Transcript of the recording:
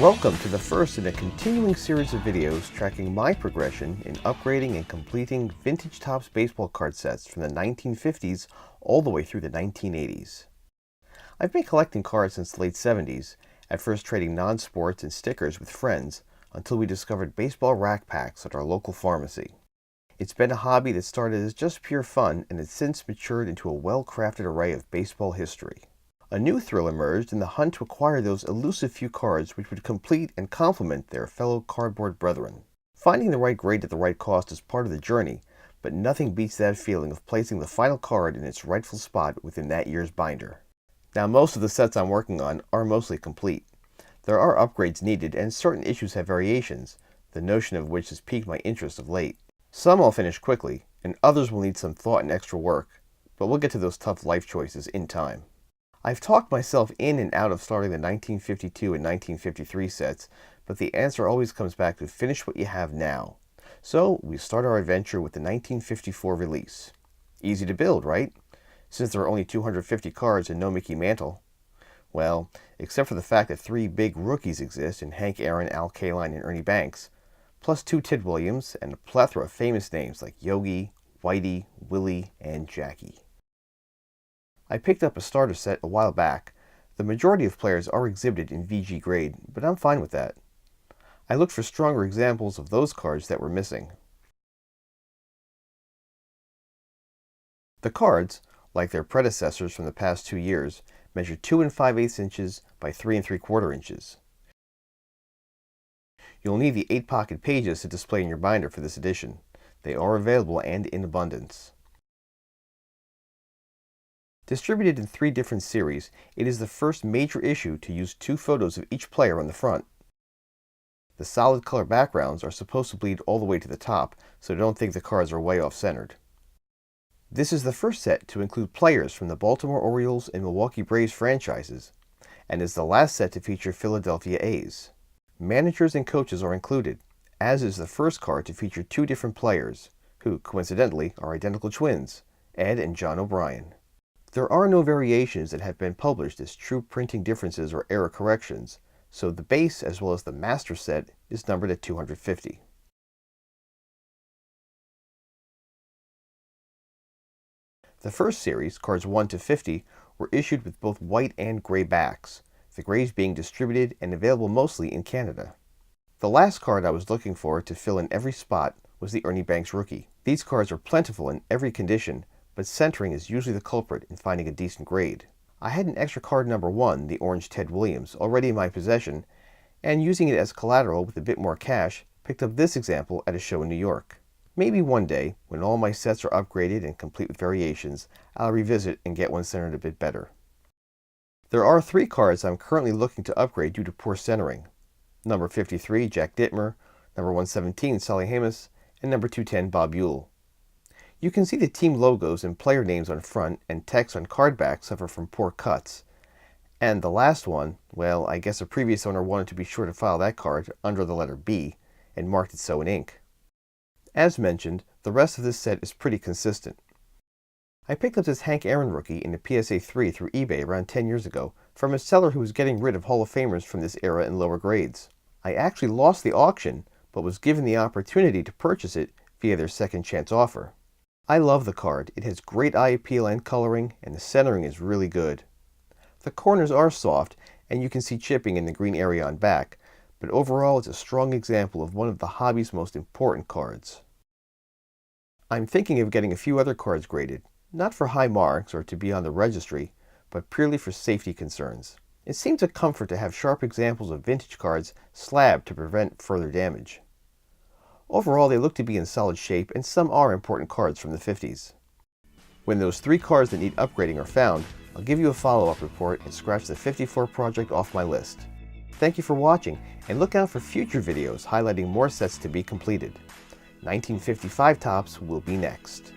Welcome to the first in a continuing series of videos tracking my progression in upgrading and completing vintage Topps baseball card sets from the 1950s all the way through the 1980s. I've been collecting cards since the late 70s, at first trading non-sports and stickers with friends until we discovered baseball rack packs at our local pharmacy. It's been a hobby that started as just pure fun and has since matured into a well-crafted array of baseball history. A new thrill emerged in the hunt to acquire those elusive few cards which would complete and complement their fellow cardboard brethren. Finding the right grade at the right cost is part of the journey, but nothing beats that feeling of placing the final card in its rightful spot within that year's binder. Now, most of the sets I'm working on are mostly complete. There are upgrades needed and certain issues have variations, the notion of which has piqued my interest of late. Some I'll finish quickly, and others will need some thought and extra work, but we'll get to those tough life choices in time. I've talked myself in and out of starting the 1952 and 1953 sets, but the answer always comes back to finish what you have now. So we start our adventure with the 1954 release. Easy to build, right? Since there are only 250 cards and no Mickey Mantle. Well, except for the fact that 3 big rookies exist in Hank Aaron, Al Kaline, and Ernie Banks, plus 2 Ted Williams and a plethora of famous names like Yogi, Whitey, Willie, and Jackie. I picked up a starter set a while back. The majority of players are exhibited in VG grade, but I'm fine with that. I looked for stronger examples of those cards that were missing. The cards, like their predecessors from the past 2 years, measure 2 5/8 inches by 3 3/4 inches. You'll need the 8-pocket pages to display in your binder for this edition. They are available and in abundance. Distributed in 3 different series, it is the first major issue to use 2 photos of each player on the front. The solid color backgrounds are supposed to bleed all the way to the top, so don't think the cards are way off-centered. This is the first set to include players from the Baltimore Orioles and Milwaukee Braves franchises, and is the last set to feature Philadelphia A's. Managers and coaches are included, as is the first card to feature 2 different players, who coincidentally are identical twins, Ed and John O'Brien. There are no variations that have been published as true printing differences or error corrections, so the base as well as the master set is numbered at 250. The first series, cards 1 to 50, were issued with both white and gray backs, the grays being distributed and available mostly in Canada. The last card I was looking for to fill in every spot was the Ernie Banks rookie. These cards are plentiful in every condition, but centering is usually the culprit in finding a decent grade. I had an extra card number 1, the orange Ted Williams, already in my possession, and using it as collateral with a bit more cash, picked up this example at a show in New York. Maybe one day, when all my sets are upgraded and complete with variations, I'll revisit and get one centered a bit better. There are 3 cards I'm currently looking to upgrade due to poor centering. Number 53, Jack Dittmer, number 117, Solly Hamas, and number 210, Bob Ewell. You can see the team logos and player names on front and text on card back suffer from poor cuts. And the last one, well, I guess a previous owner wanted to be sure to file that card under the letter B and marked it so in ink. As mentioned, the rest of this set is pretty consistent. I picked up this Hank Aaron rookie in a PSA 3 through eBay around 10 years ago from a seller who was getting rid of Hall of Famers from this era in lower grades. I actually lost the auction, but was given the opportunity to purchase it via their second chance offer. I love the card. It has great eye appeal and coloring, and the centering is really good. The corners are soft, and you can see chipping in the green area on back, but overall it's a strong example of one of the hobby's most important cards. I'm thinking of getting a few other cards graded, not for high marks or to be on the registry, but purely for safety concerns. It seems a comfort to have sharp examples of vintage cards slabbed to prevent further damage. Overall, they look to be in solid shape, and some are important cards from the 50s. When those 3 cards that need upgrading are found, I'll give you a follow-up report and scratch the 54 project off my list. Thank you for watching, and look out for future videos highlighting more sets to be completed. 1955 Topps will be next.